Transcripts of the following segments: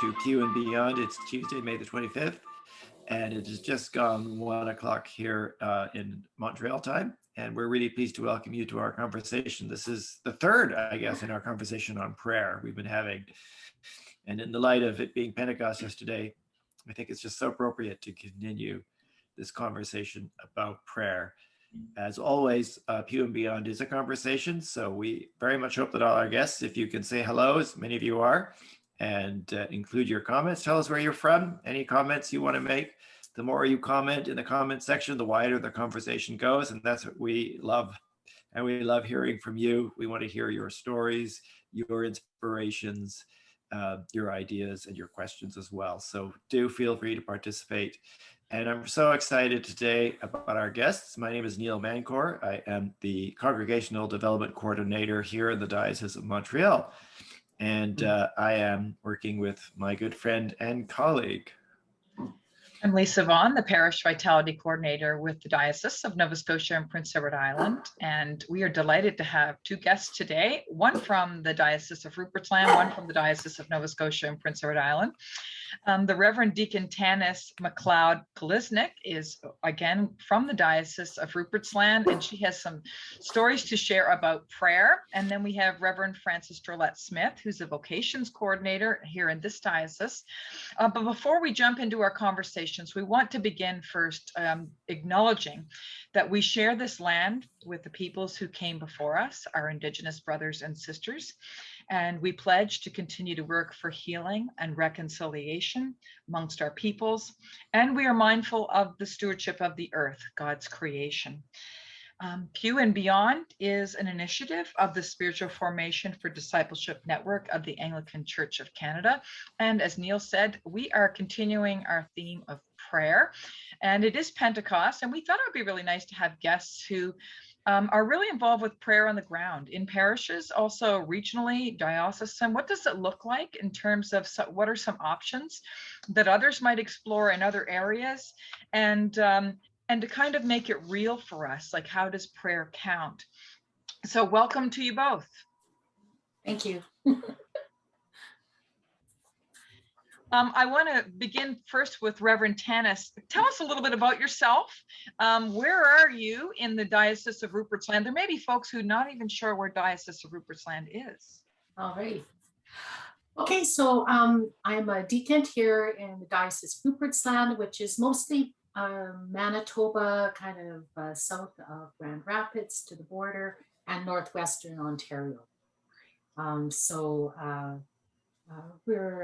to Pew and Beyond. It's Tuesday, May the 25th, and it has just gone 1 o'clock here in Montreal time. And we're really pleased to welcome you to our conversation. This is the third, I guess, in our conversation on prayer we've been having. And in the light of it being Pentecost yesterday, I think it's just so appropriate to continue this conversation about prayer. As always, Pew and Beyond is a conversation, so we very much hope that all our guests, if you can say hello, as many of you are, and include your comments. Tell us where you're from, any comments you want to make. The more you comment in the comment section, the wider the conversation goes, and that's what we love. And we love hearing from you. We want to hear your stories, your inspirations, your ideas, and your questions as well. So do feel free to participate. And I'm so excited today about our guests. My name is Neil Mancor. I am the Congregational Development Coordinator here in the Diocese of Montreal. And I am working with my good friend and colleague. I'm Lisa Vaughn, the Parish Vitality Coordinator with the Diocese of Nova Scotia and Prince Edward Island. And we are delighted to have two guests today, one from the Diocese of Rupert's Land, one from the Diocese of Nova Scotia and Prince Edward Island. The Reverend Deacon Tanis Kolisnyk is again from the Diocese of Rupert's Land, and she has some stories to share about prayer. And then we have Reverend Francis Drolet-Smith, who's a Vocations Coordinator here in this diocese. But before we jump into our conversations, we want to begin first acknowledging that we share this land with the peoples who came before us, our Indigenous brothers and sisters. And we pledge to continue to work for healing and reconciliation amongst our peoples. And we are mindful of the stewardship of the earth, God's creation. Pew and Beyond is an initiative of the Spiritual Formation for Discipleship Network of the Anglican Church of Canada. And as Neil said, we are continuing our theme of prayer. And it is Pentecost, and we thought it would be really nice to have guests who are really involved with prayer on the ground in parishes, also regionally, diocesan. What does it look like in terms of what are some options that others might explore in other areas, and to kind of make it real for us, like how does prayer count? So welcome to you both. Thank you. I want to begin first with Reverend Tanis. Tell us a little bit about yourself. Where are you in the Diocese of Rupert's Land? There may be folks who are not even sure where Diocese of Rupert's Land is. All right. Okay, so I'm a deacon here in the Diocese of Rupert's Land, which is mostly Manitoba, kind of south of Grand Rapids to the border, and northwestern Ontario. We're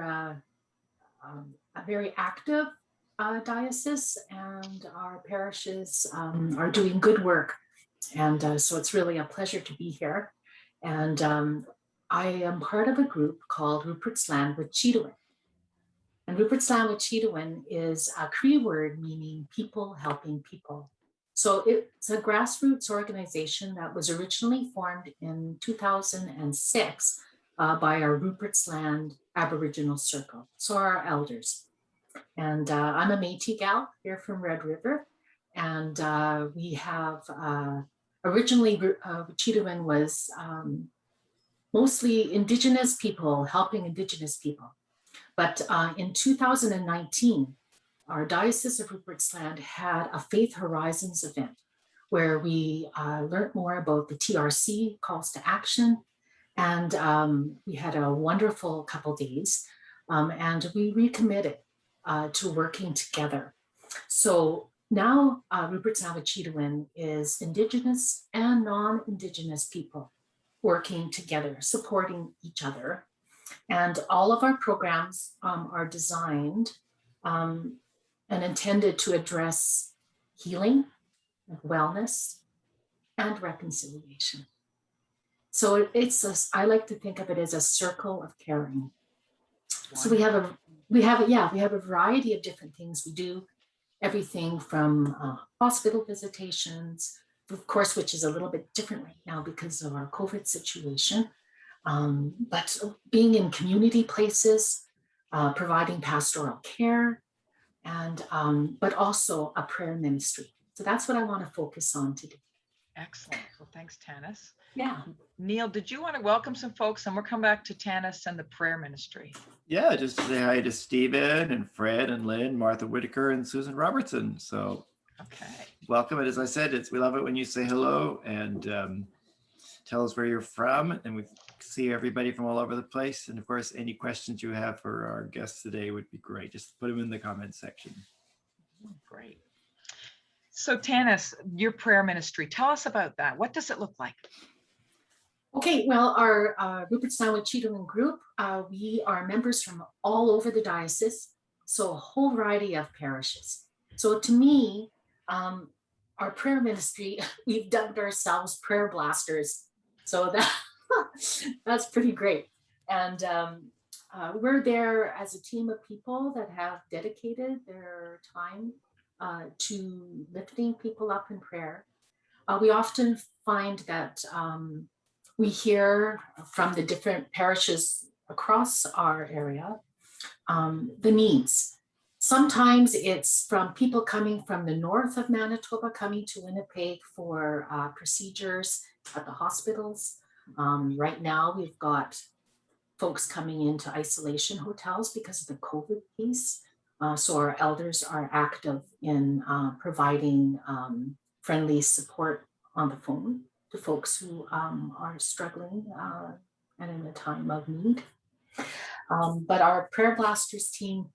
a very active diocese, and our parishes are doing good work. And so it's really a pleasure to be here. And I am part of a group called Rupert's Land with Cheetawin. And Rupert's Land with Cheetawin is a Cree word meaning people helping people. So it's a grassroots organization that was originally formed in 2006 by our Rupert's Land Aboriginal Circle, so our elders. And I'm a Métis gal here from Red River. And we have, originally Cheetawin was mostly Indigenous people, helping Indigenous people. But in 2019, our Diocese of Rupert's Land had a Faith Horizons event where we learned more about the TRC, calls to action. And we had a wonderful couple days, and we recommitted to working together. So now Rupert's Land with Cheetawin is Indigenous and non-Indigenous people working together, supporting each other. And all of our programs are designed and intended to address healing, wellness, and reconciliation. So I like to think of it as a circle of caring. So we have a variety of different things we do, everything from hospital visitations, of course, which is a little bit different right now because of our COVID situation, but being in community places, providing pastoral care, and but also a prayer ministry. So that's what I want to focus on today. Excellent. Well, thanks, Tanis. Yeah. Neil, did you want to welcome some folks? And we'll come back to Tanis and the prayer ministry. Yeah, just to say hi to Stephen and Fred and Lynn, Martha Whitaker and Susan Robertson. So Okay. welcome. And as I said, we love it when you say hello and tell us where you're from. And we see everybody from all over the place. And of course, any questions you have for our guests today would be great. Just put them in the comments section. Great. So Tanis, your prayer ministry, tell us about that. What does it look like? Okay, well, our Rupert Cheetah group, we are members from all over the diocese, so a whole variety of parishes. So to me, our prayer ministry, we've dubbed ourselves prayer blasters. So that's pretty great. And we're there as a team of people that have dedicated their time to lifting people up in prayer. We often find that we hear from the different parishes across our area the needs. Sometimes it's from people coming from the north of Manitoba, coming to Winnipeg for procedures at the hospitals. Right now, we've got folks coming into isolation hotels because of the COVID piece. So our elders are active in providing friendly support on the phone to folks who are struggling and in a time of need. But our Prayer Blasters team,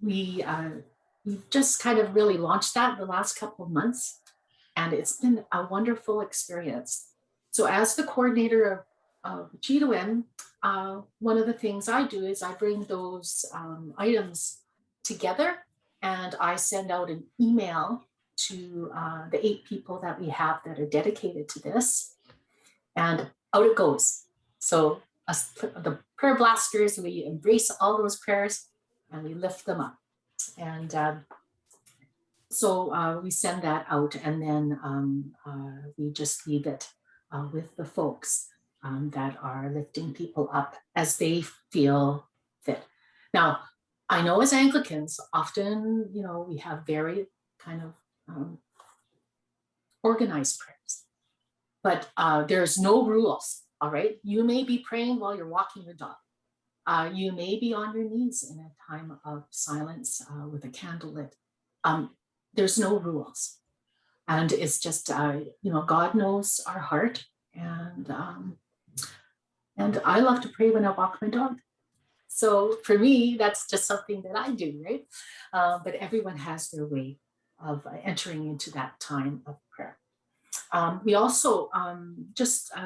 we've just kind of really launched that in the last couple of months, and it's been a wonderful experience. So as the coordinator of GWIN, one of the things I do is I bring those items together and I send out an email to the 8 people that we have that are dedicated to this, and out it goes. So us, the prayer blasters, we embrace all those prayers and we lift them up. And so we send that out, and then we just leave it with the folks that are lifting people up as they feel fit. Now, I know as Anglicans, often, we have very kind of organized prayers, but there's no rules. All right, you may be praying while you're walking your dog. You may be on your knees in a time of silence with a candle lit. There's no rules, and it's just God knows our heart, and I love to pray when I walk my dog. So for me, that's just something that I do, right? But everyone has their way of entering into that time of prayer. We also,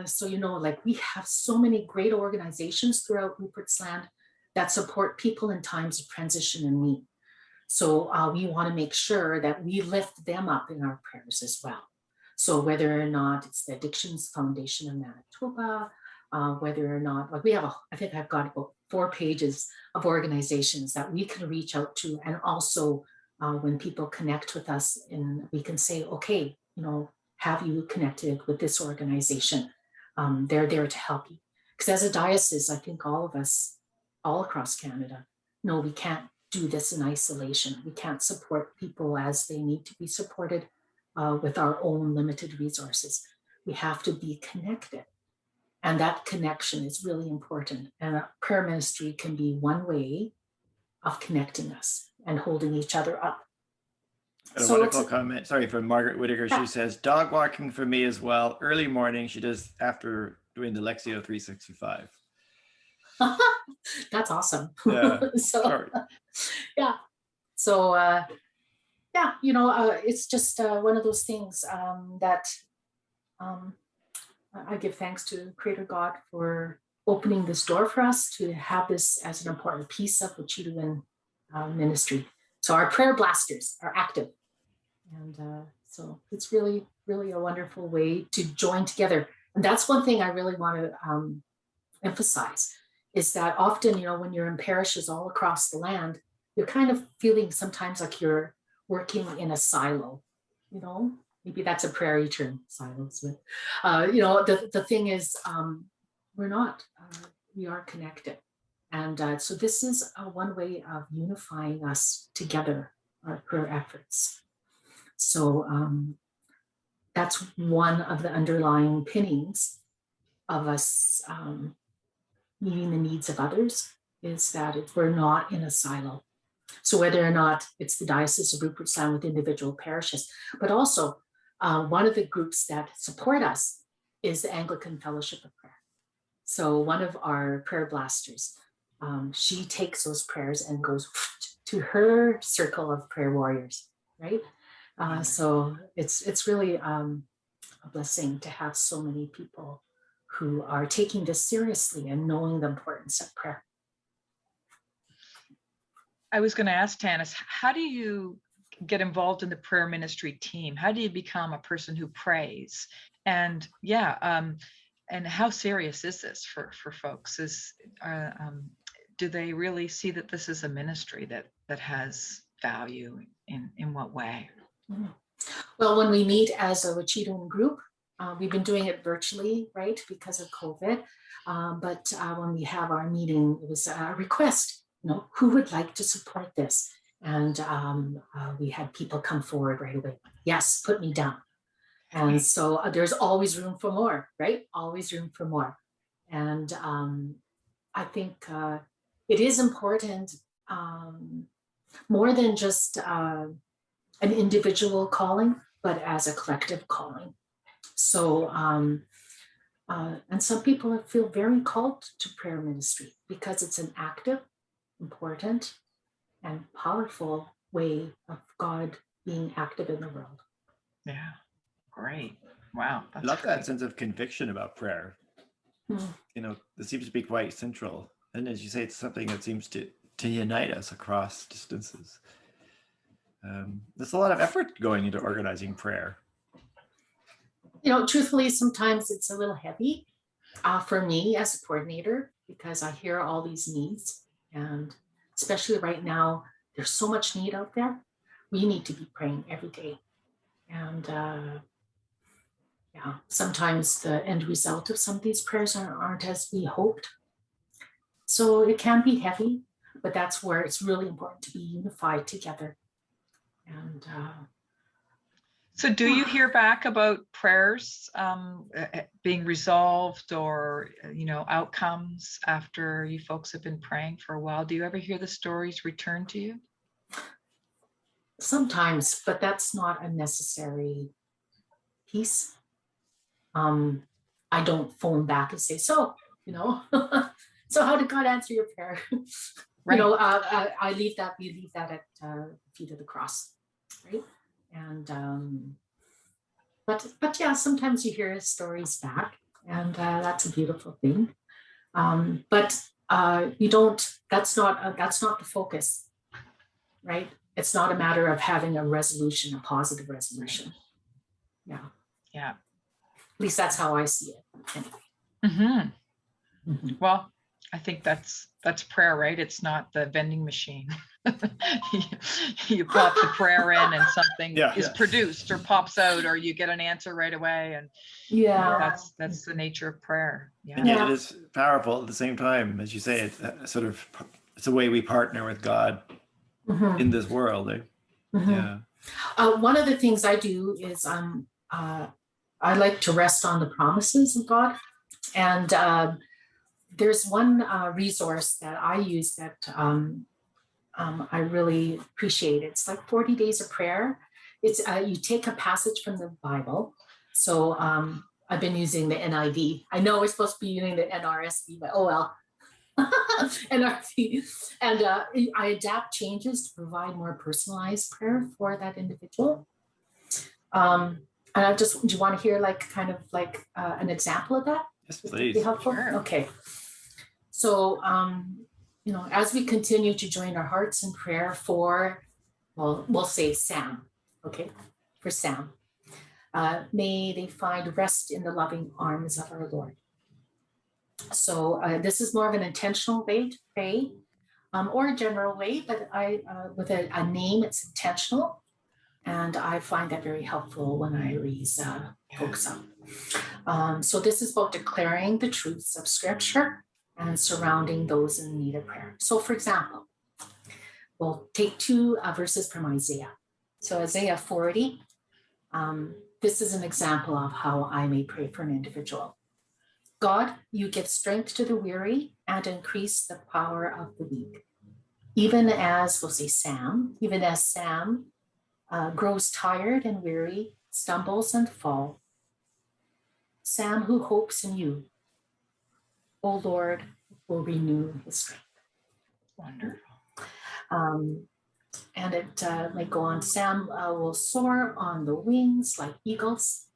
so you know, like we have so many great organizations throughout Rupert's Land that support people in times of transition and need. So we want to make sure that we lift them up in our prayers as well. So whether or not it's the Addictions Foundation in Manitoba, whether or not, like we have I think I've got about 4 pages of organizations that we can reach out to. And also when people connect with us, and we can say, okay, have you connected with this organization? They're there to help you. Because as a diocese, I think all of us, all across Canada, know we can't do this in isolation. We can't support people as they need to be supported with our own limited resources. We have to be connected. And that connection is really important. And prayer ministry can be one way of connecting us and holding each other up. A wonderful comment, sorry, from Margaret Whitaker. She says, dog walking for me as well. Early morning, she does after doing the Lectio 365. That's awesome. Yeah. So, yeah. So, yeah, it's just one of those things that I give thanks to Creator God for opening this door for us to have this as an important piece of the Chiduan ministry. So our prayer blasters are active. And so it's really, really a wonderful way to join together. And that's one thing I really want to emphasize, is that often, when you're in parishes all across the land, you're kind of feeling sometimes like you're working in a silo, maybe that's a prairie term, silos. But, the thing is, we're not, we are connected. And so this is one way of unifying us together, our prayer efforts. So that's one of the underlying pinnings of us meeting the needs of others is that we're not in a silo. So whether or not it's the Diocese of Rupert Island with individual parishes, but also one of the groups that support us is the Anglican Fellowship of Prayer. So one of our prayer blasters, she takes those prayers and goes to her circle of prayer warriors, right? So it's really a blessing to have so many people who are taking this seriously and knowing the importance of prayer. I was going to ask Tanis, how do you get involved in the prayer ministry team? How do you become a person who prays? And and how serious is this for folks? Do they really see that this is a ministry that has value? In what way? Well, when we meet as a Wachidon group, we've been doing it virtually, right, because of COVID. But when we have our meeting, it was a request, who would like to support this? And we had people come forward right away. Yes, put me down. And so there's always room for more, right? Always room for more. And I think it is important, more than just an individual calling, but as a collective calling. So, and some people feel very called to prayer ministry because it's an active, important, and powerful way of God being active in the world. Yeah, great. Wow. I love that sense of conviction about prayer. Mm. It seems to be quite central. And as you say, it's something that seems to unite us across distances. There's a lot of effort going into organizing prayer. Truthfully, sometimes it's a little heavy for me as a coordinator because I hear all these needs. And especially right now, there's so much need out there. We need to be praying every day. And sometimes the end result of some of these prayers aren't as we hoped. So it can be heavy, but that's where it's really important to be unified together. And so do you hear back about prayers being resolved or, outcomes after you folks have been praying for a while? Do you ever hear the stories return to you? Sometimes, but that's not a necessary piece. I don't phone back and say, so how did God answer your prayer? Right. We leave that at the feet of the cross, right? And but yeah, sometimes you hear stories back, and that's a beautiful thing. But you don't. That's not the focus, right? It's not a matter of having a resolution, a positive resolution. Yeah. Yeah. At least that's how I see it. Anyway. Mm-hmm. Mm-hmm. Well, I think that's prayer, right? It's not the vending machine. you pop the prayer in and something is produced or pops out, or you get an answer right away. And that's the nature of prayer. Yeah. And yet it is powerful at the same time. As you say, it's it's a way we partner with God in this world. Yeah. One of the things I do is I like to rest on the promises of God. And there's one resource that I use that I really appreciate. It's like 40 Days of Prayer. It's you take a passage from the Bible. So I've been using the NIV. I know we're supposed to be using the NRSV, but oh well. NRV. And I adapt changes to provide more personalized prayer for that individual. And do you want to hear an example of that? Yes, please. Be helpful? Sure. Okay. So, as we continue to join our hearts in prayer for, we'll say Sam, okay, for Sam. May they find rest in the loving arms of our Lord. So this is more of an intentional way to pray, or a general way, but with a name, it's intentional. And I find that very helpful when I raise folks up. So this is about declaring the truths of Scripture and surrounding those in need of prayer. So for example, we'll take two verses from Isaiah. So Isaiah 40, this is an example of how I may pray for an individual. God, you give strength to the weary and increase the power of the weak. Even as, we'll say Sam, even as Sam grows tired and weary, stumbles and falls, Sam who hopes in you, O Lord, will renew his strength. Wonderful. And it might go on, Sam will soar on the wings like eagles,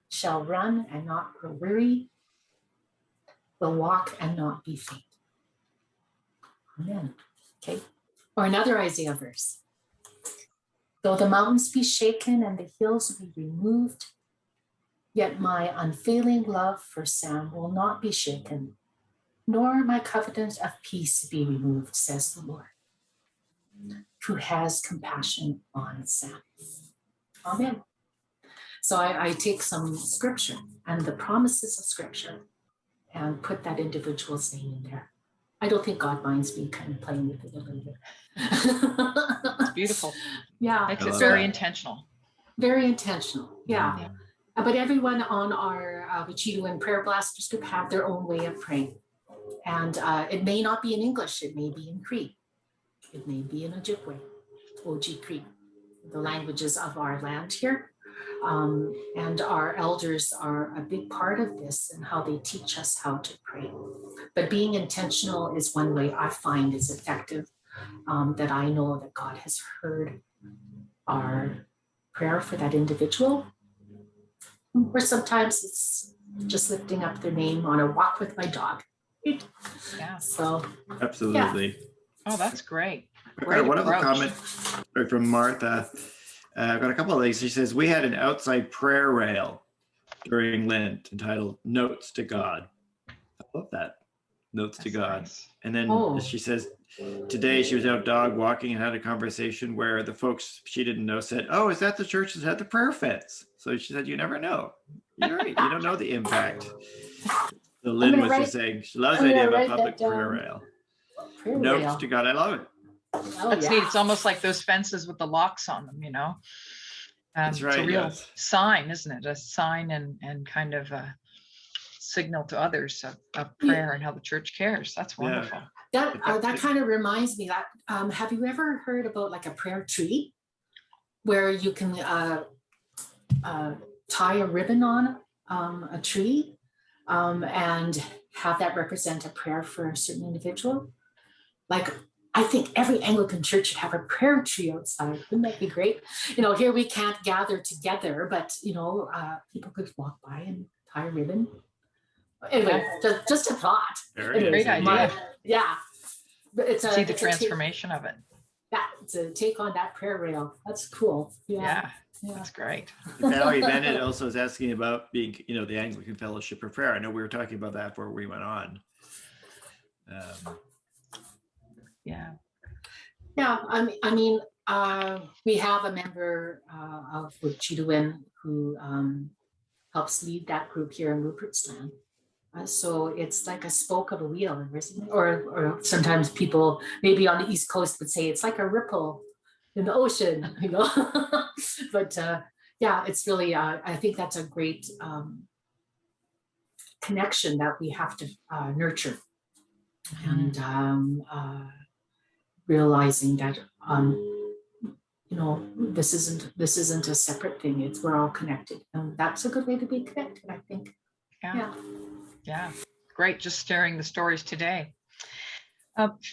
shall run and not grow weary, will walk and not be faint. Amen. Okay. Or another Isaiah verse. Though the mountains be shaken and the hills be removed, yet my unfailing love for Sam will not be shaken, nor my covenant of peace be removed, says the Lord, who has compassion on Sam. Amen. So I take some scripture and the promises of scripture and put that individual's name in there. I don't think God minds me kind of playing with it a little bit. It's beautiful. Yeah. Makes I it love very that. intentional. Very intentional. Yeah. Yeah. But everyone on our Vocations Prayer Blasters group have their own way of praying. And it may not be in English, it may be in Cree. It may be in Ojibwe, OG Cree, the languages of our land here. And our elders are a big part of this and how they teach us how to pray. But being intentional is one way I find is effective, that I know that God has heard our prayer for that individual. Or sometimes it's just lifting up their name on a walk with my dog. Yeah. So Absolutely. Oh, that's great. I've got Great a wonderful approach. comment from Martha. I've got a couple of things. She says, we had an outside prayer rail during Lent entitled Notes to God. I love that. Notes to That's God. nice. And then Oh. she says, today she was out dog walking and had a conversation where the folks she didn't know said, oh, is that the church that had the prayer fence? So she said, you never know. You're right. You don't know the impact. So Lynn gonna was just saying, she loves the I'm idea of gonna a write public that prayer down. rail. prayer Notes rail. to God. I love it. Oh, That's yeah. neat. It's almost like those fences with the locks on them, you know? That's It's a right, real yes. sign, isn't it? A sign and kind of a signal to others of prayer and how the church cares. That's Yeah. wonderful. That kind of reminds me that, have you ever heard about like a prayer tree where you can tie a ribbon on a tree and have that represent a prayer for a certain individual? Like, I think every Anglican church should have a prayer tree outside. Wouldn't that be great? You know, here we can't gather together, but you know, people could walk by and tie a ribbon. Anyway, just a thought. Very Anyway, nice Great idea. yeah. But it's See the it's transformation of it. it's a take on that prayer rail. That's cool. Yeah, Yeah. that's great. Valerie Bennett also is asking about being, the Anglican Fellowship of Prayer. I know we were talking about that before we went on. Yeah. Yeah, I mean, we have a member of Vocations who helps lead that group here in Rupert's land. So it's like a spoke of a wheel, isn't it? Or sometimes people maybe on the East Coast would say it's like a ripple in the ocean, you know. But yeah, it's really, I think that's a great connection that we have to nurture. And realizing that this isn't a separate thing. We're all connected, and that's a good way to be connected, I think. Yeah, great. Just sharing the stories today.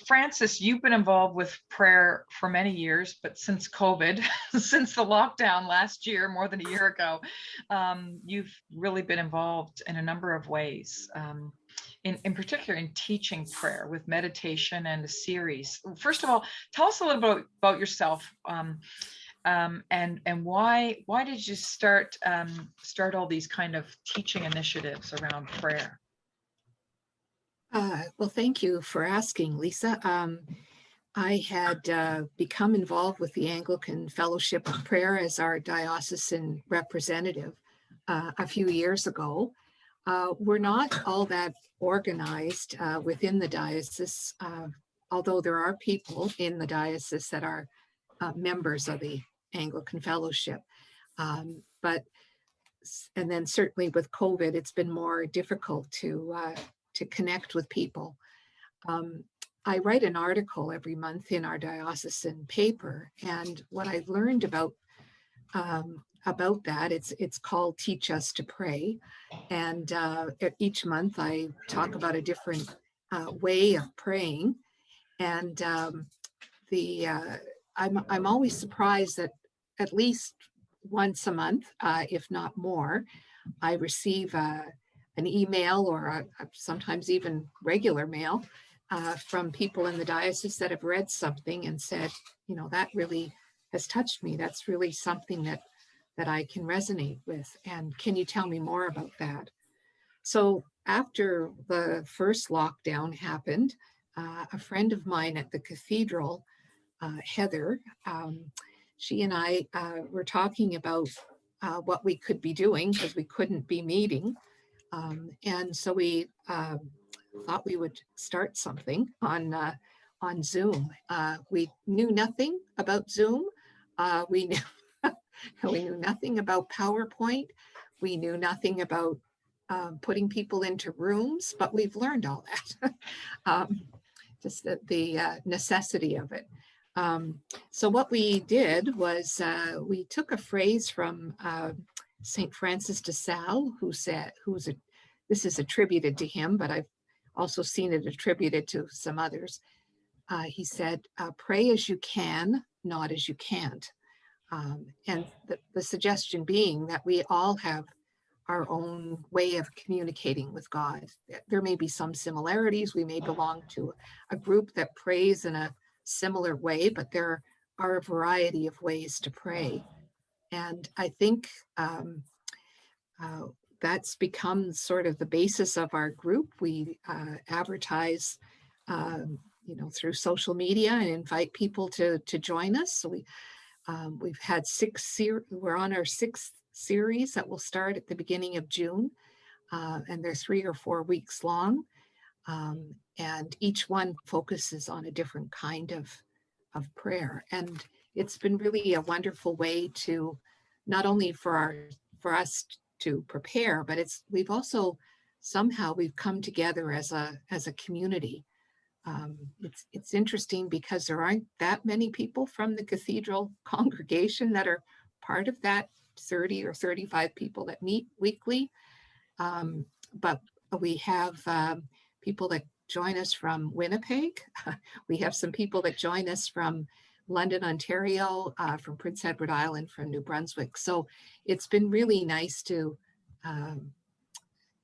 Francis, you've been involved with prayer for many years, but since COVID, since the lockdown last year, more than a year ago, you've really been involved in a number of ways. In particular in teaching prayer with meditation and a series. First of all, tell us a little bit about yourself and why did you start all these kind of teaching initiatives around prayer? Well, thank you for asking, Lisa. I had become involved with the Anglican Fellowship of Prayer as our diocesan representative a few years ago. We're not all that organized within the diocese, although there are people in the diocese that are members of the Anglican Fellowship. But and then certainly with COVID, it's been more difficult to connect with people. I write an article every month in our diocesan paper, and what I've learned about that, it's called Teach Us to Pray, and each month I talk about a different way of praying, and I'm always surprised that at least once a month, if not more, I receive an email or sometimes even regular mail from people in the diocese that have read something and said, you know, that really has touched me. That's really something that I can resonate with. And can you tell me more about that? So after the first lockdown happened, a friend of mine at the cathedral, Heather, she and I were talking about what we could be doing because we couldn't be meeting. And so we thought we would start something on Zoom. We knew nothing about Zoom. We knew nothing about PowerPoint. We knew nothing about putting people into rooms, but we've learned all that. Just the necessity of it. So what we did was we took a phrase from St. Francis de Sales, this is attributed to him, but I've also seen it attributed to some others. He said, pray as you can, not as you can't. And the suggestion being that we all have our own way of communicating with God. There may be some similarities. We may belong to a group that prays in a similar way, but there are a variety of ways to pray. And I think that's become sort of the basis of our group. We advertise, through social media and invite people to join us. So we've had we're on our sixth series that will start at the beginning of June, and they're 3 or 4 weeks long. And each one focuses on a different kind of prayer. And it's been really a wonderful way to, not only for us to prepare, but we've also somehow come together as a community. It's interesting because there aren't that many people from the cathedral congregation that are part of that 30 or 35 people that meet weekly. But we have people that join us from Winnipeg. We have some people that join us from London, Ontario, from Prince Edward Island, from New Brunswick. So it's been really nice to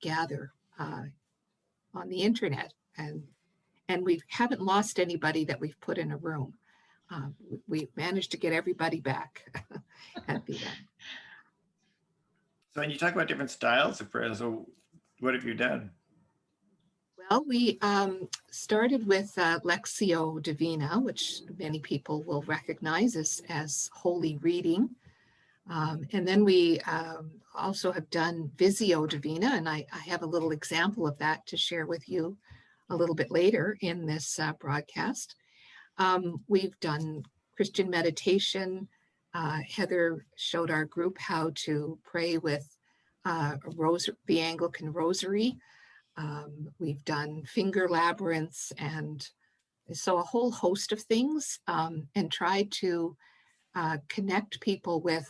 gather on the internet, and we haven't lost anybody that we've put in a room. We managed to get everybody back at the end. So when you talk about different styles of prayer, so what have you done? Well, we started with Lectio Divina, which many people will recognize as holy reading. And then we also have done Visio Divina, and I have a little example of that to share with you a little bit later in this broadcast. We've done Christian meditation. Heather showed our group how to pray with the Anglican Rosary. We've done finger labyrinths, and so a whole host of things, and tried to connect people with,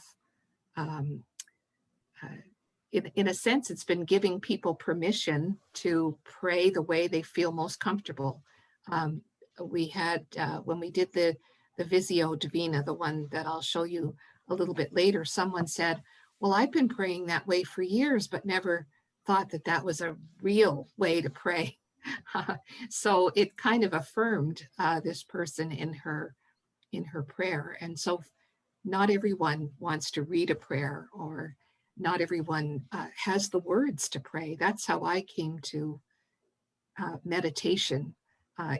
in a sense, it's been giving people permission to pray the way they feel most comfortable. We had, when we did the Visio Divina, the one that I'll show you a little bit later, someone said, well, I've been praying that way for years, but never thought that was a real way to pray. So it kind of affirmed this person in her prayer. And so not everyone wants to read a prayer, or not everyone has the words to pray. That's how I came to meditation.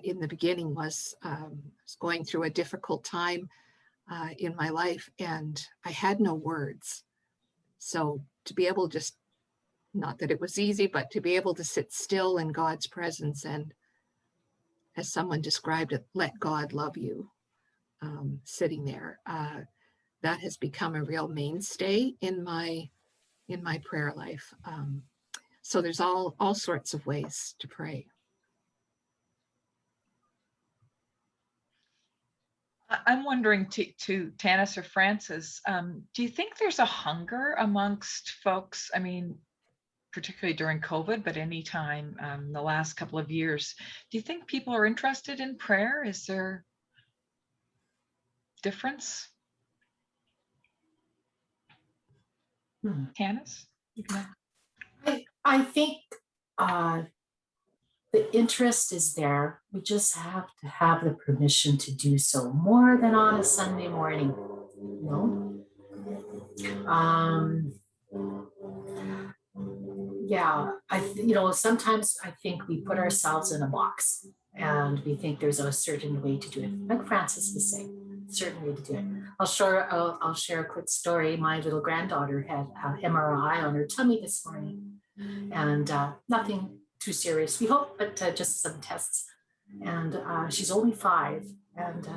In the beginning was going through a difficult time in my life, and I had no words. So to be able just, not that it was easy, but to be able to sit still in God's presence, and as someone described it, let God love you, sitting there, that has become a real mainstay in my in my prayer life. So there's all sorts of ways to pray. I'm wondering to Tanis or Francis, do you think there's a hunger amongst folks? I mean, particularly during COVID, but anytime the last couple of years, do you think people are interested in prayer? Is there difference? Tanis? I think the interest is there. We just have to have the permission to do so more than on a Sunday morning, you know? Yeah, sometimes I think we put ourselves in a box and we think there's a certain way to do it. Like Francis was saying, certain way to do it. I'll share a quick story. My little granddaughter had an MRI on her tummy this morning, and nothing too serious, we hope, but just some tests. And she's only 5, and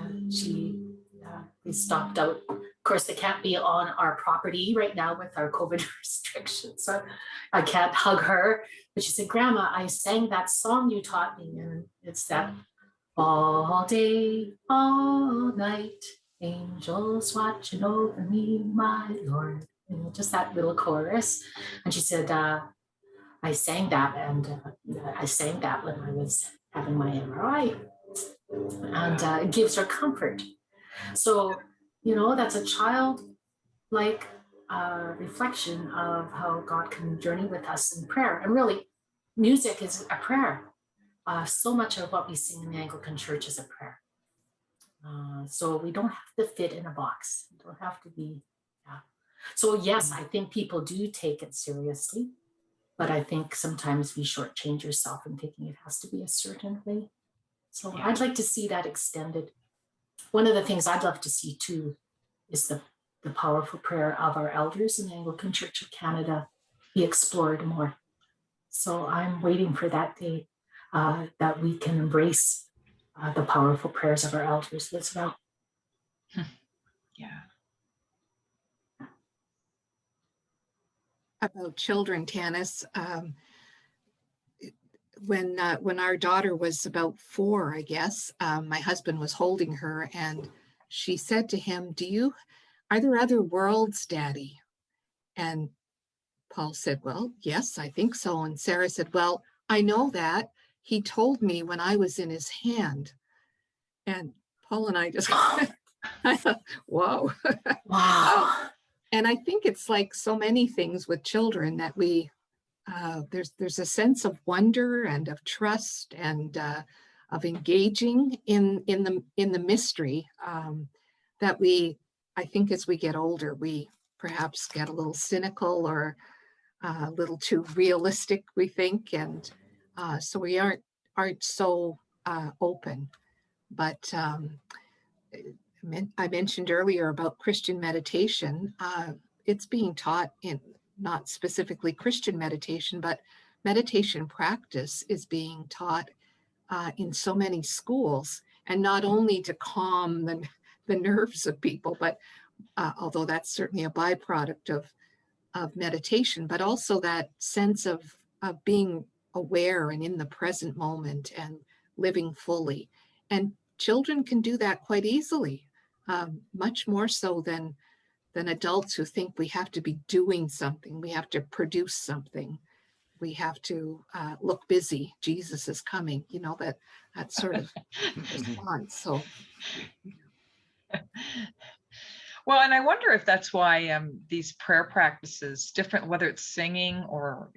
we stopped out. Of course, they can't be on our property right now with our COVID restrictions, so I can't hug her. But she said, "Grandma, I sang that song you taught me, and it's that all day, all night, angels watching over me, my Lord." Just that little chorus. And she said, I sang that, and I sang that when I was having my MRI, and it gives her comfort. So, that's a childlike reflection of how God can journey with us in prayer. And really, music is a prayer. So much of what we sing in the Anglican Church is a prayer. So we don't have to fit in a box. We don't have to be, yeah. So yes, I think people do take it seriously. But I think sometimes we shortchange ourselves in thinking it has to be a certain way. So yeah. I'd like to see that extended. One of the things I'd love to see too is the powerful prayer of our elders in the Anglican Church of Canada be explored more. So I'm waiting for that day that we can embrace the powerful prayers of our elders as well. Yeah. About children, Tanis, when our daughter was about 4, I guess, my husband was holding her, and she said to him, are there other worlds, Daddy? And Paul said, well, yes, I think so. And Sarah said, well, I know that. He told me when I was in his hand. And Paul and I just, I thought, whoa. Wow. And I think it's like so many things with children that we, there's a sense of wonder and of trust and of engaging in the mystery that I think as we get older, we perhaps get a little cynical or a little too realistic, we think. And so we aren't so open. But I mentioned earlier about Christian meditation. It's being taught in not specifically Christian meditation, but meditation practice is being taught in so many schools, and not only to calm the nerves of people, but although that's certainly a byproduct of meditation, but also that sense of being aware and in the present moment and living fully. And children can do that quite easily. Much more so than adults who think we have to be doing something, we have to produce something, we have to look busy, Jesus is coming, that sort of response. So, well, and I wonder if that's why these prayer practices, different, whether it's singing or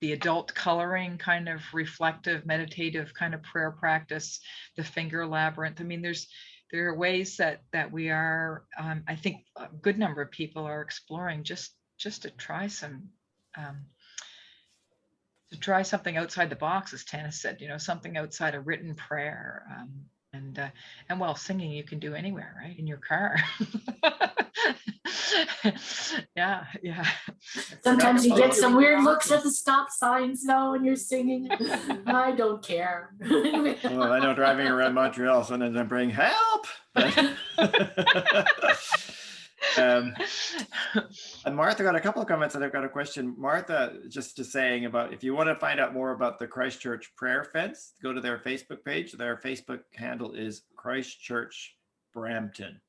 the adult coloring kind of reflective, meditative kind of prayer practice, the finger labyrinth. I mean, there are ways that we are, I think a good number of people are exploring just to try something outside the box, as Tanis said, something outside a written prayer. And while singing, you can do anywhere, right? In your car. Yeah. Sometimes you get some weird looks at the stop signs now when you're singing. I don't care. Well, I know driving around Montreal, sometimes I'm praying, help! And Martha got a couple of comments, and I've got a question. Martha just saying about, if you want to find out more about the Christchurch Prayer Fence, go to their Facebook page. Their Facebook handle is Christchurch Brampton.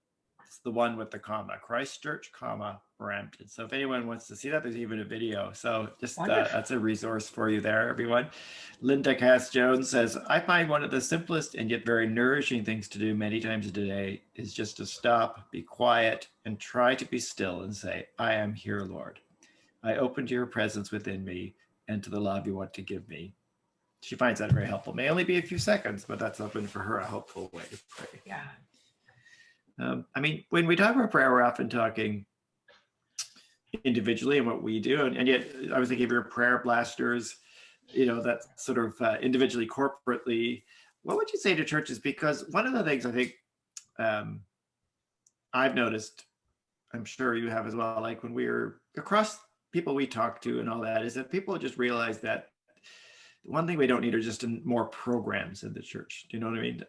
It's the one with the comma, Christchurch, comma, Brampton. So if anyone wants to see that, there's even a video. So just that's a resource for you there, everyone. Linda Cass Jones says, I find one of the simplest and yet very nourishing things to do many times a day is just to stop, be quiet, and try to be still and say, I am here, Lord. I open to your presence within me and to the love you want to give me. She finds that very helpful. May only be a few seconds, but that's open for her a helpful way to pray. Yeah. I mean, when we talk about prayer, we're often talking individually and what we do. And yet I was thinking of your prayer blasters, you know, that sort of individually, corporately. What would you say to churches? Because one of the things I think I've noticed, I'm sure you have as well, like when we're across people we talk to and all that, is that people just realize that one thing we don't need are just more programs in the church. Do you know what I mean?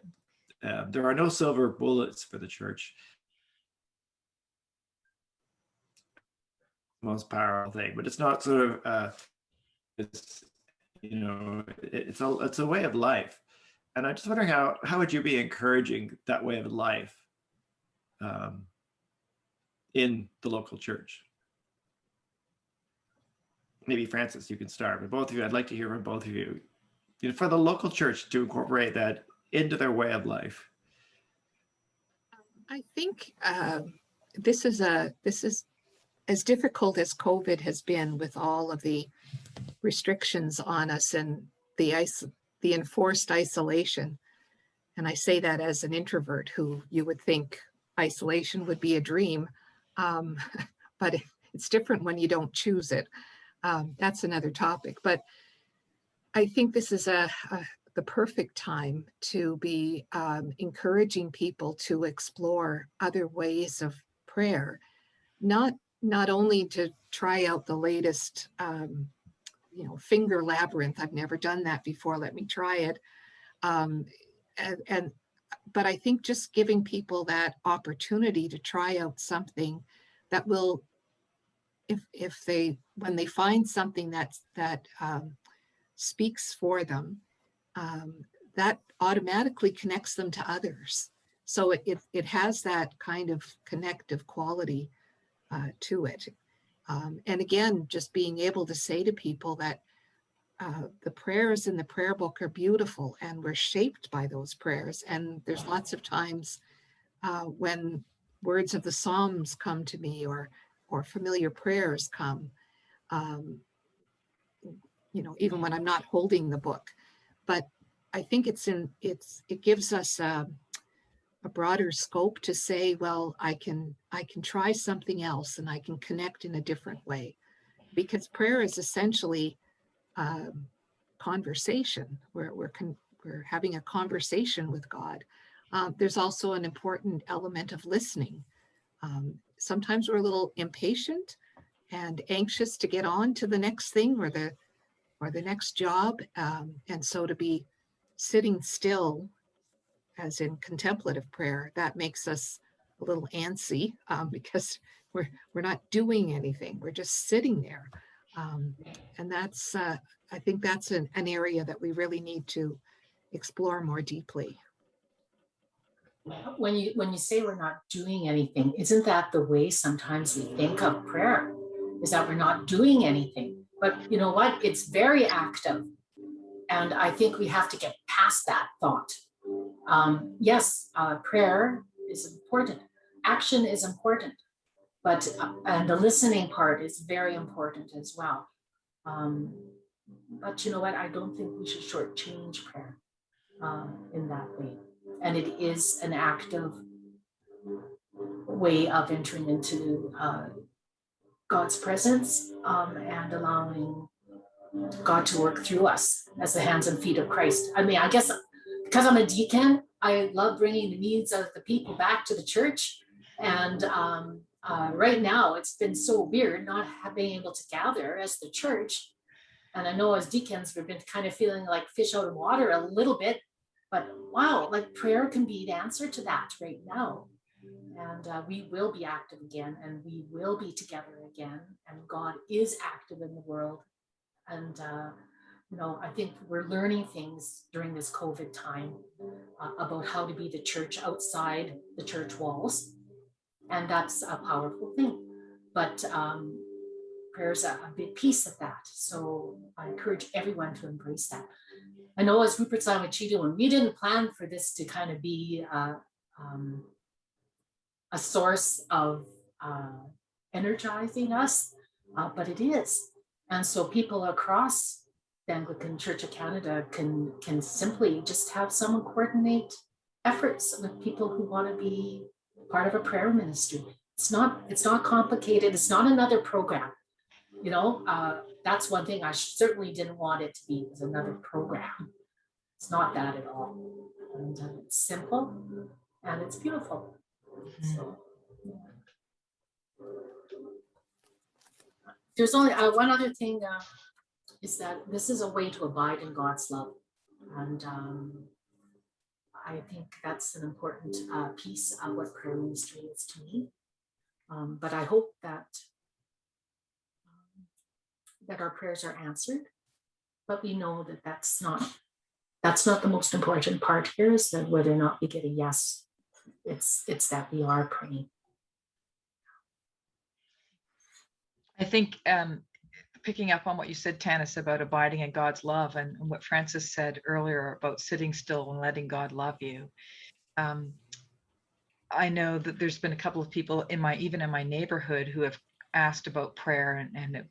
There are no silver bullets for the church. Most powerful thing, but it's not sort of it's, you know, it's a way of life. And I'm just wondering how would you be encouraging that way of life in the local church? Maybe Francis, you can start, but both of you, I'd like to hear from both of you. You know, for the local church to incorporate that into their way of life. I think this is as difficult as COVID has been with all of the restrictions on us and the enforced isolation. And I say that as an introvert who you would think isolation would be a dream, but it's different when you don't choose it. That's another topic. But I think this is the perfect time to be encouraging people to explore other ways of prayer, not only to try out the latest, finger labyrinth. I've never done that before. Let me try it. But I think just giving people that opportunity to try out something that will, when they find something that speaks for them, that automatically connects them to others. So it has that kind of connective quality to it. And again, just being able to say to people that the prayers in the prayer book are beautiful and we're shaped by those prayers. And there's lots of times when words of the Psalms come to me or familiar prayers come, even when I'm not holding the book. But I think it gives us a broader scope to say, well, I can try something else and I can connect in a different way, because prayer is essentially conversation. We're having a conversation with God. There's also an important element of listening. Sometimes we're a little impatient and anxious to get on to the next thing or the next job, and so to be sitting still, as in contemplative prayer, that makes us a little antsy because we're not doing anything. We're just sitting there, and that's I think that's an area that we really need to explore more deeply. When you say we're not doing anything, isn't that the way sometimes we think of prayer? Is that we're not doing anything? But you know what? It's very active, and I think we have to get past that thought. Yes, prayer is important. Action is important, but and the listening part is very important as well. But you know what? I don't think we should shortchange prayer in that way. And it is an active way of entering into God's presence and allowing God to work through us as the hands and feet of Christ. I mean, I guess because I'm a deacon, I love bringing the needs of the people back to the church. And right now, it's been so weird not being able to gather as the church. And I know as deacons, we've been kind of feeling like fish out of water a little bit. But wow, like prayer can be the answer to that right now. And we will be active again, and we will be together again, and God is active in the world. And I think we're learning things during this COVID time about how to be the church outside the church walls, and that's a powerful thing. But prayer's a big piece of that, so I encourage everyone to embrace that. I know, as Rupert's on with Cheeto, and we didn't plan for this to kind of be a source of energizing us, but it is. And so people across the Anglican Church of Canada can simply just have someone coordinate efforts with people who want to be part of a prayer ministry. It's not complicated. It's not another program. That's one thing I certainly didn't want it to be, was another program. It's not that at all. And it's simple and it's beautiful. So, yeah. There's only one other thing, is that this is a way to abide in God's love. And I think that's an important piece of what prayer ministry is to me. But I hope that our prayers are answered. But we know that that's not the most important part here, is that whether or not we get a yes, it's that we are praying. I think picking up on what you said, Tanis, about abiding in God's love, and what Francis said earlier about sitting still and letting God love you. I know that there's been a couple of people even in my neighborhood who have asked about prayer and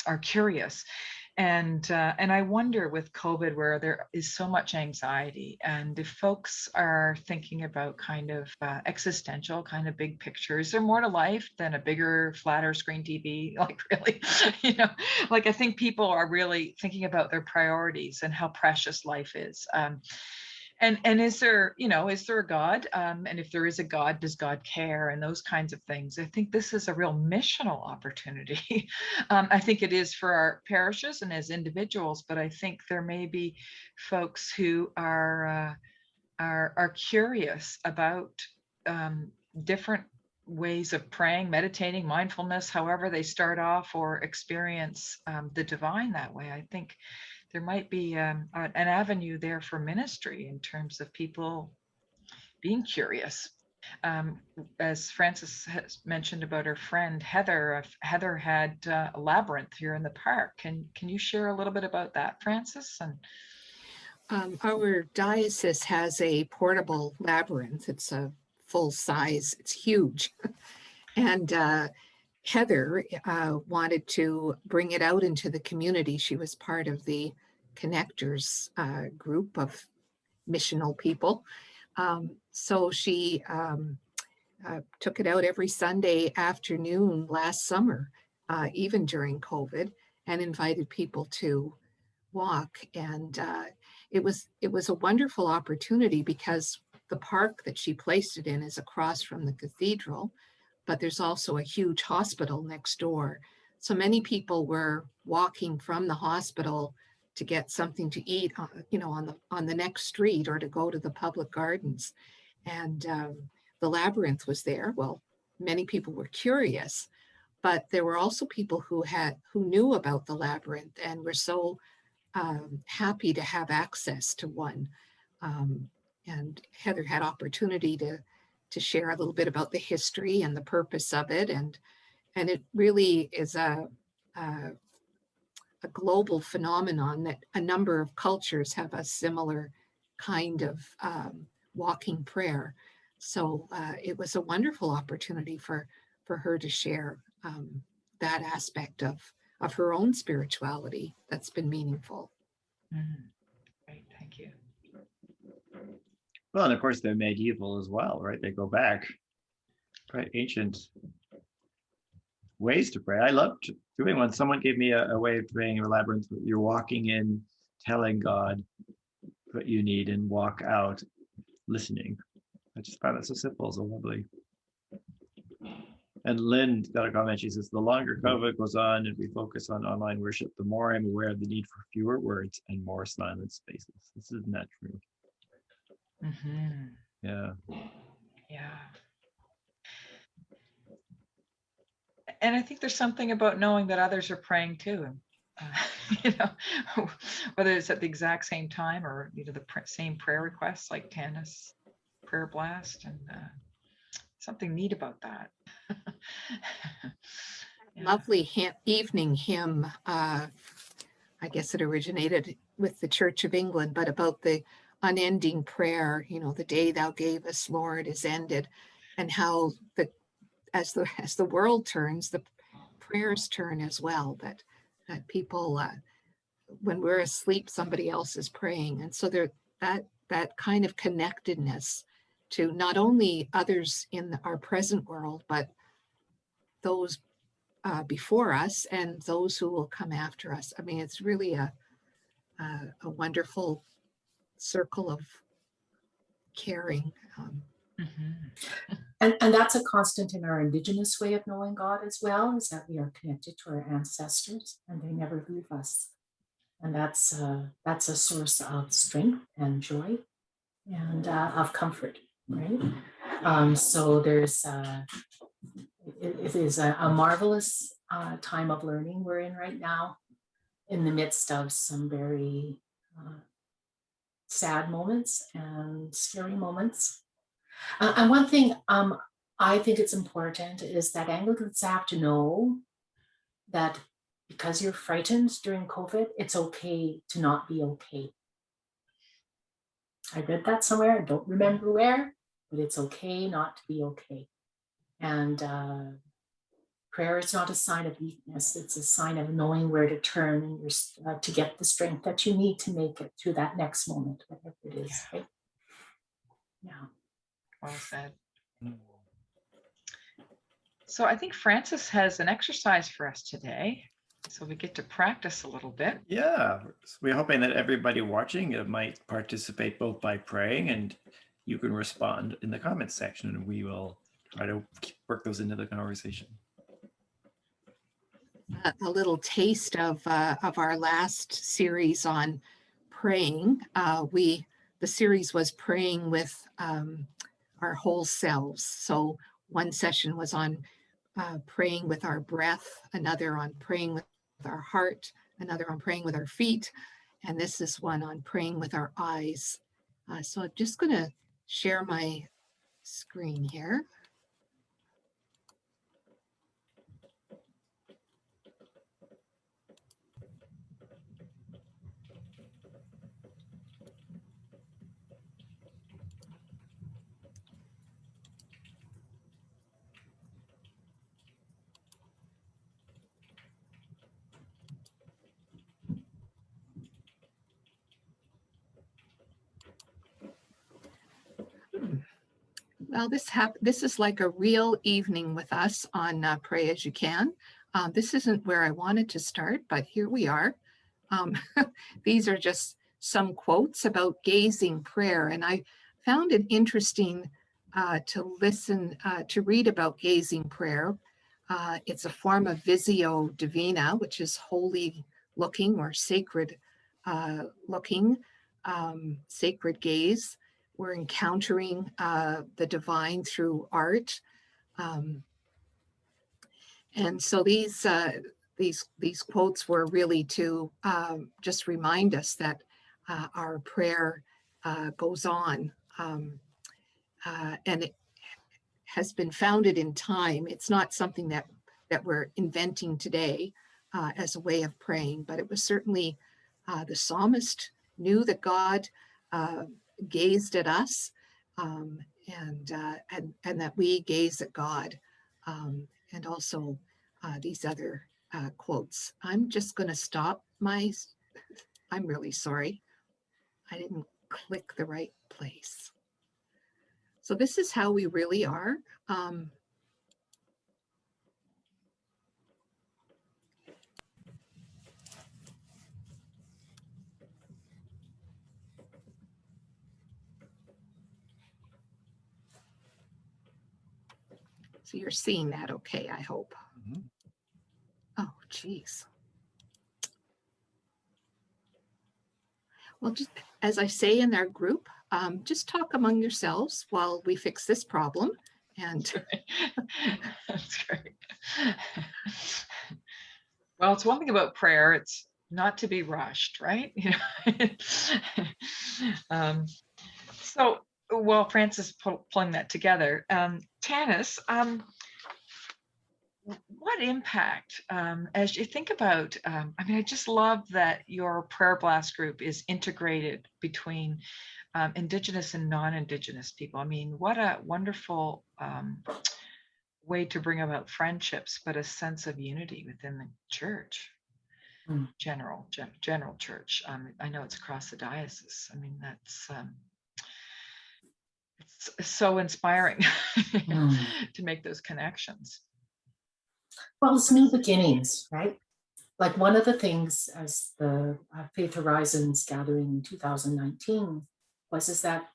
are curious. And I wonder, with COVID, where there is so much anxiety, and if folks are thinking about kind of existential, kind of big picture, is there more to life than a bigger, flatter screen TV? Like, really, like, I think people are really thinking about their priorities and how precious life is. And is there a God? And if there is a God, does God care? And those kinds of things. I think this is a real missional opportunity. I think it is for our parishes and as individuals, but I think there may be folks who are curious about different ways of praying, meditating, mindfulness, however they start off or experience the divine that way. I think there might be an avenue there for ministry in terms of people being curious. As Francis has mentioned about her friend Heather, Heather had a labyrinth here in the park. Can you share a little bit about that, Francis? And our diocese has a portable labyrinth. It's a full size. It's huge. And Heather wanted to bring it out into the community. She was part of the Connectors group of missional people. So she took it out every Sunday afternoon last summer, even during COVID, and invited people to walk. And it was a wonderful opportunity, because the park that she placed it in is across from the cathedral, but there's also a huge hospital next door. So many people were walking from the hospital to get something to eat, on the next street, or to go to the public gardens. And the labyrinth was there. Well, many people were curious, but there were also people who knew about the labyrinth and were so happy to have access to one. And Heather had opportunity to share a little bit about the history and the purpose of it. And it really is a global phenomenon that a number of cultures have a similar kind of walking prayer. So it was a wonderful opportunity for her to share that aspect of her own spirituality that's been meaningful. Great, thank you. Well, and of course they're medieval as well, right? They go back quite ancient ways to pray. I loved doing one. Someone gave me a way of praying a labyrinth. You're walking in, telling God what you need, and walk out listening. I just found it so simple, so lovely. And Lynn got a comment. She says, the longer COVID goes on and we focus on online worship, the more I'm aware of the need for fewer words and more silent spaces. This isn't that true? Mm-hmm. Yeah. Yeah. And I think there's something about knowing that others are praying too. You know, whether it's at the exact same time or, you know, the same prayer requests, like Tanis prayer blast, and something neat about that. Yeah. Lovely evening hymn. I guess it originated with the Church of England, but about the unending prayer, you know, the day thou gave us, Lord, is ended, and how as the world turns, the prayers turn as well, that people, when we're asleep, somebody else is praying. And so that kind of connectedness to not only others in our present world, but those before us and those who will come after us. I mean, it's really a wonderful circle of caring. And that's a constant in our Indigenous way of knowing God as well, is that we are connected to our ancestors and they never leave us. And that's a source of strength and joy and of comfort, right? So there's it is a marvelous time of learning we're in right now, in the midst of some very sad moments and scary moments. And one thing I think it's important is that Anglicans have to know that because you're frightened during COVID, it's okay to not be okay. I read that somewhere, I don't remember where, but it's okay not to be okay. And prayer is not a sign of weakness, it's a sign of knowing where to turn and to get the strength that you need to make it through that next moment, whatever it is, right? Yeah. Well said. So I think Francis has an exercise for us today, so we get to practice a little bit. Yeah, so we're hoping that everybody watching might participate both by praying, and you can respond in the comments section, and we will try to work those into the conversation. A little taste of our last series on praying. The series was praying with our whole selves. So one session was on praying with our breath, another on praying with our heart, another on praying with our feet, and this is one on praying with our eyes. So I'm just going to share my screen here. Well, this is like a real evening with us on Pray As You Can. This isn't where I wanted to start, but here we are. These are just some quotes about gazing prayer, and I found it interesting to read about gazing prayer. It's a form of visio divina, which is holy looking or sacred looking, sacred gaze. We're encountering the divine through art. And so these quotes were really to just remind us that our prayer goes on, and it has been founded in time. It's not something that we're inventing today as a way of praying, but it was certainly the psalmist knew that God gazed at us, and that we gaze at God, and also these other quotes. I'm just going to stop I'm really sorry. I didn't click the right place. So this is how we really are. So you're seeing that okay, I hope. Mm-hmm. Oh, geez. Well, just as I say in our group, just talk among yourselves while we fix this problem. And That's great. Well, it's one thing about prayer, it's not to be rushed, right? You know? um, so, well, Francis pulling that together. Tanis, what impact, as you think about, I mean, I just love that your prayer blast group is integrated between Indigenous and non-Indigenous people. I mean, what a wonderful way to bring about friendships, but a sense of unity within the church, Mm. general church. I know it's across the diocese. I mean, that's it's so inspiring to make those connections. Well, it's new beginnings, right? Like one of the things as the Faith Horizons gathering in 2019 is that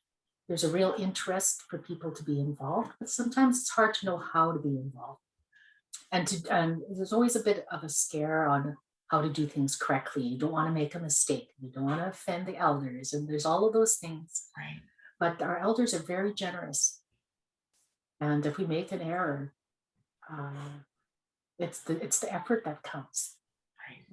there's a real interest for people to be involved, but sometimes it's hard to know how to be involved. And there's always a bit of a scare on how to do things correctly. You don't want to make a mistake. You don't want to offend the elders. And there's all of those things. Right. But our elders are very generous. And if we make an error, it's the effort that counts.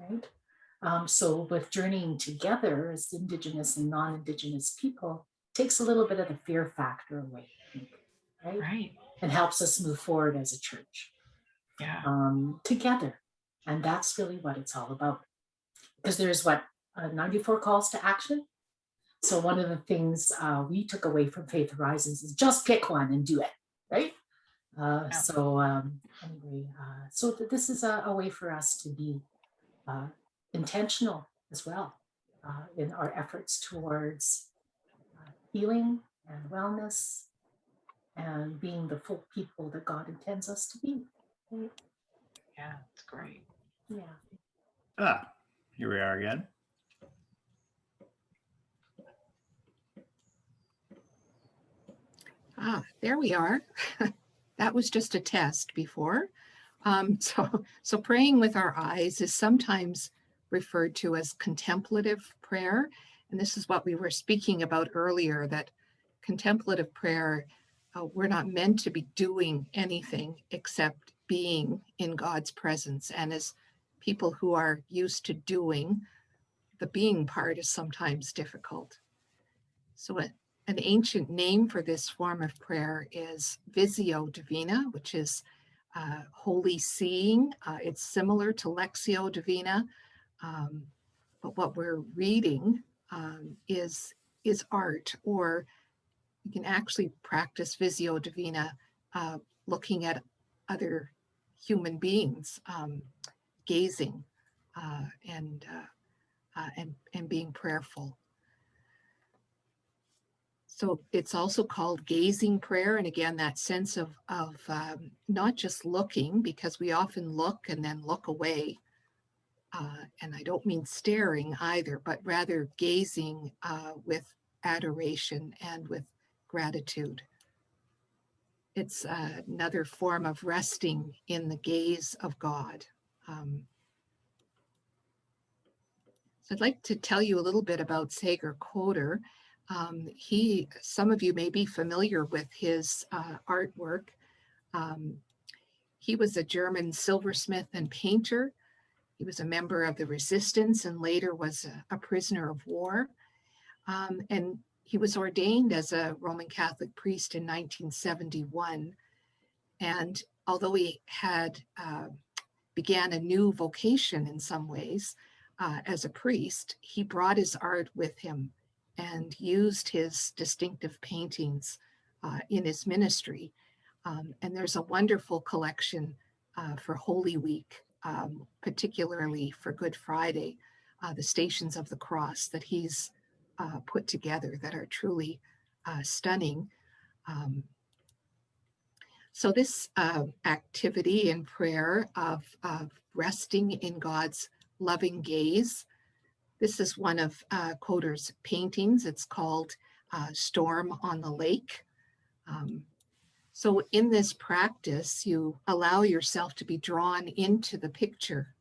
Right? So with journeying together as Indigenous and non-Indigenous people, takes a little bit of the fear factor away, right? Right. And helps us move forward as a church. Yeah. Together. And that's really what it's all about. Because there's 94 calls to action. So one of the things we took away from Faith Horizons is just pick one and do it, right? So anyway, so this is a way for us to be intentional as well in our efforts towards healing and wellness and being the full people that God intends us to be. Right? Yeah, it's great. Yeah. Here we are again. There we are. That was just a test before. So praying with our eyes is sometimes referred to as contemplative prayer. And this is what we were speaking about earlier, that contemplative prayer, we're not meant to be doing anything except being in God's presence. And as people who are used to doing, the being part is sometimes difficult. So an ancient name for this form of prayer is Visio Divina, which is holy seeing. It's similar to Lectio Divina, but what we're reading is art, or you can actually practice Visio Divina looking at other human beings, gazing and being prayerful. So it's also called gazing prayer. And again, that sense of not just looking, because we often look and then look away. And I don't mean staring either, but rather gazing with adoration and with gratitude. It's another form of resting in the gaze of God. So I'd like to tell you a little bit about Sager Koder. Some of you may be familiar with his artwork. He was a German silversmith and painter. He was a member of the resistance and later was a prisoner of war. And he was ordained as a Roman Catholic priest in 1971. And although he had began a new vocation in some ways as a priest, he brought his art with him and used his distinctive paintings in his ministry. And there's a wonderful collection for Holy Week, particularly for Good Friday, the Stations of the Cross that he's put together that are truly stunning. So this activity in prayer of resting in God's loving gaze, this is one of Koder's paintings. It's called Storm on the Lake. So in this practice, you allow yourself to be drawn into the picture.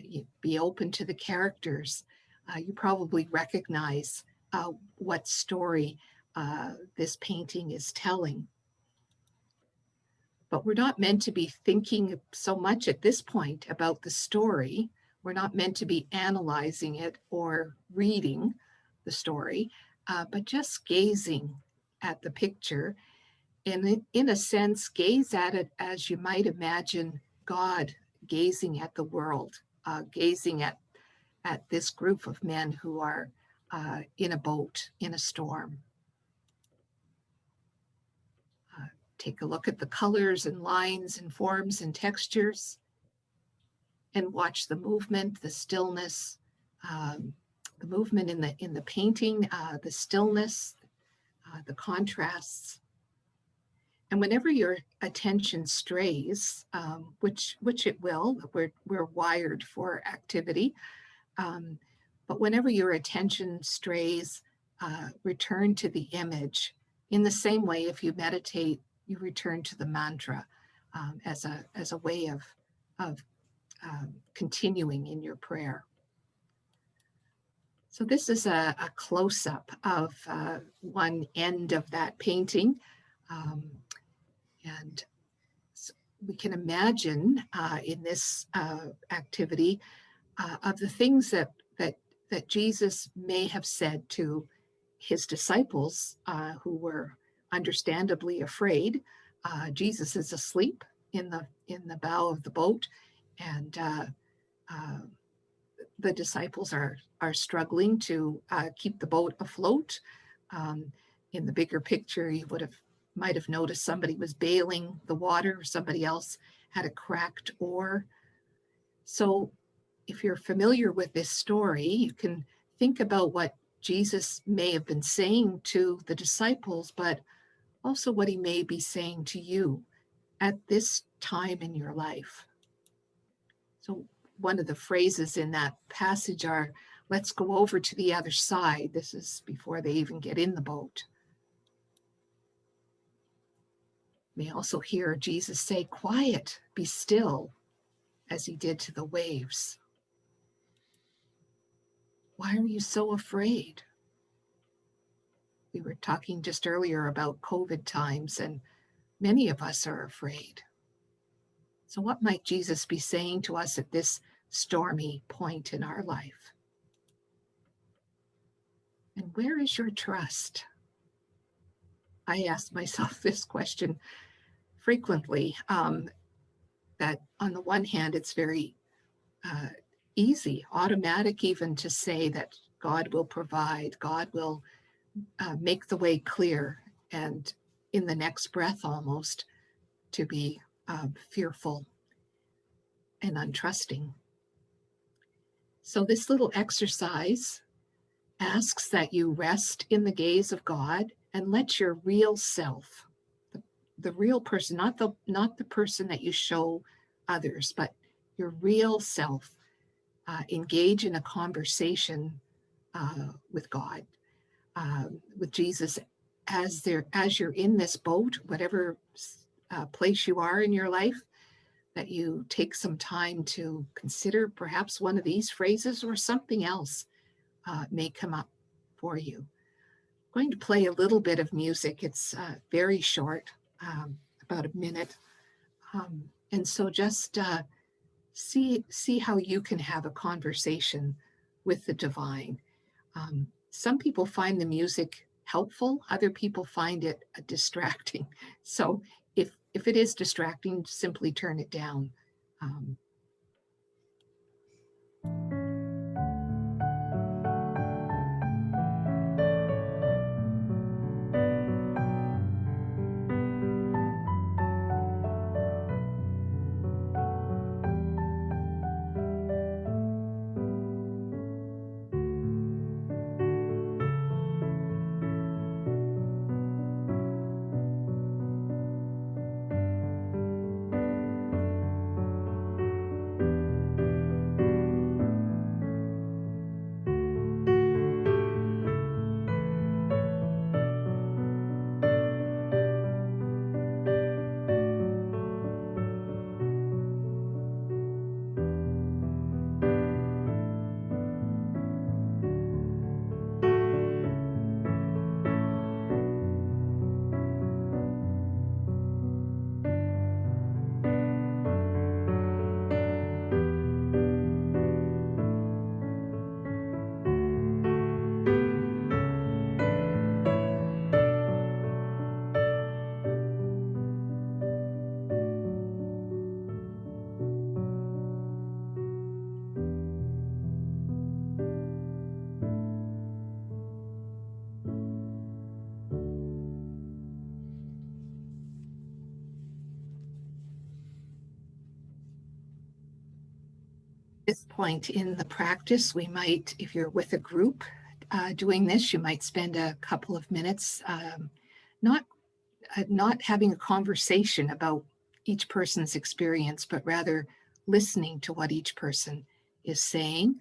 You be open to the characters. You probably recognize what story this painting is telling. But we're not meant to be thinking so much at this point about the story. We're not meant to be analyzing it or reading the story, but just gazing at the picture. And in a sense, gaze at it as you might imagine God gazing at the world, gazing at this group of men who are in a boat, in a storm. Take a look at the colors and lines and forms and textures, and watch the movement, the stillness, the movement in the painting, the stillness, the contrasts. And whenever your attention strays, which it will, we're wired for activity, but whenever your attention strays, return to the image. In the same way, if you meditate, you return to the mantra as a way of continuing in your prayer. So this is a close-up of one end of that painting. And so we can imagine in this activity of the things that Jesus may have said to his disciples who were understandably afraid. Jesus is asleep in the bow of the boat, and the disciples are struggling to keep the boat afloat. In the bigger picture, you might have noticed somebody was bailing the water, or somebody else had a cracked oar. So if you're familiar with this story, you can think about what Jesus may have been saying to the disciples, but also what he may be saying to you at this time in your life. So one of the phrases in that passage are, let's go over to the other side. This is before they even get in the boat. You may also hear Jesus say, quiet, be still, as he did to the waves. Why are you so afraid? We were talking just earlier about COVID times, and many of us are afraid. So what might Jesus be saying to us at this stormy point in our life? And where is your trust? I ask myself this question frequently, that on the one hand, it's very easy, automatic even, to say that God will provide, God will make the way clear, and in the next breath almost to be fearful and untrusting. So this little exercise asks that you rest in the gaze of God and let your real self, the real person, not the person that you show others, but your real self, engage in a conversation with God, with Jesus, as you're in this boat, whatever place you are in your life, that you take some time to consider perhaps one of these phrases, or something else may come up for you. I'm going to play a little bit of music. It's very short, about a minute. And so just see how you can have a conversation with the divine. Some people find the music helpful, other people find it distracting. So if it is distracting, simply turn it down. this point in the practice, we might, if you're with a group doing this, you might spend a couple of minutes not having a conversation about each person's experience, but rather listening to what each person is saying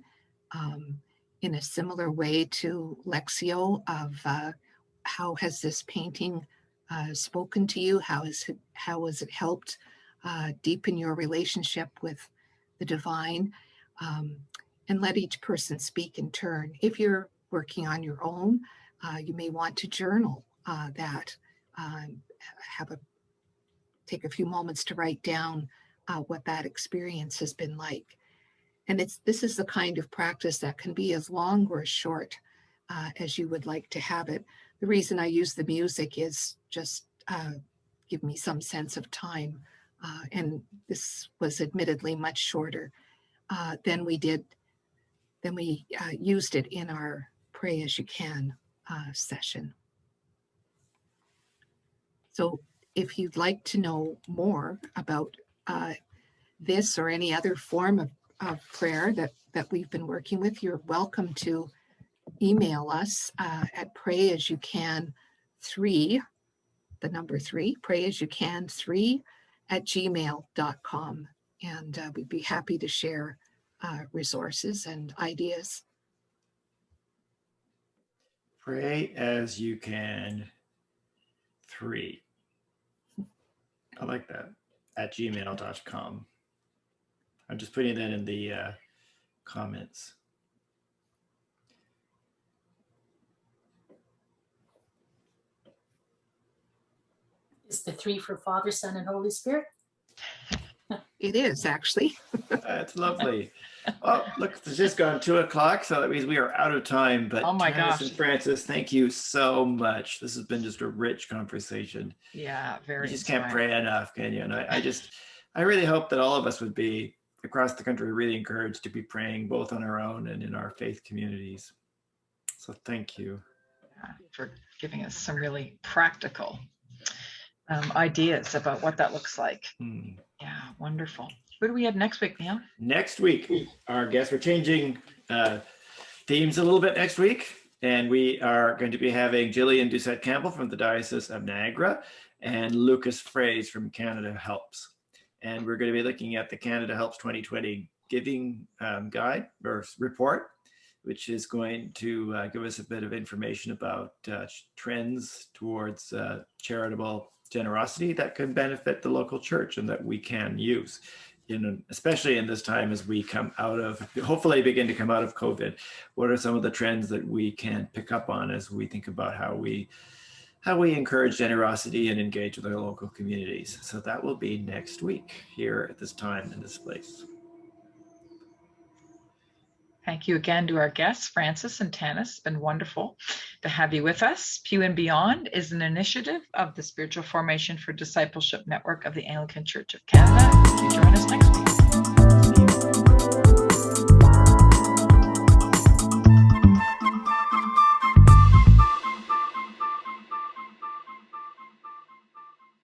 in a similar way to Lectio of how has this painting spoken to you? How has it helped deepen your relationship with the divine? And let each person speak in turn. If you're working on your own, you may want to journal that. Take a few moments to write down what that experience has been like. And this is the kind of practice that can be as long or as short as you would like to have it. The reason I use the music is just give me some sense of time. And this was admittedly much shorter than we used it in our Pray As You Can session. So if you'd like to know more about this or any other form of prayer that we've been working with, you're welcome to email us at prayasucan3, the number 3, prayasucan3@gmail.com. And we'd be happy to share resources and ideas. Pray as you can 3. I like that. At gmail.com. I'm just putting that in the comments. Is the 3 for Father, Son, and Holy Spirit? It is actually. That's lovely. Oh, look, it's just gone 2 o'clock, so that means we are out of time. But Oh my Tanis gosh. and Francis, thank you so much. This has been just a rich conversation. Yeah, very. You just can't inspiring. pray enough, can you? And I really hope that all of us would be across the country really encouraged to be praying both on our own and in our faith communities. So thank you. For giving us some really practical ideas about what that looks like. Yeah, wonderful. Who do we have next week, Neil? Next week, our guests, we're changing themes a little bit next week, and we are going to be having Gillian Doucette Campbell from the Diocese of Niagara and Lucas Fraze from Canada Helps. And we're going to be looking at the Canada Helps 2020 giving guide or report, which is going to give us a bit of information about trends towards charitable generosity that can benefit the local church and that we can use, especially in this time as we hopefully begin to come out of COVID. What are some of the trends that we can pick up on as we think about how we encourage generosity and engage with our local communities? So that will be next week here at this time in this place. Thank you again to our guests, Francis and Tanis. It's been wonderful to have you with us. Pew and Beyond is an initiative of the Spiritual Formation for Discipleship Network of the Anglican Church of Canada. You join us next week.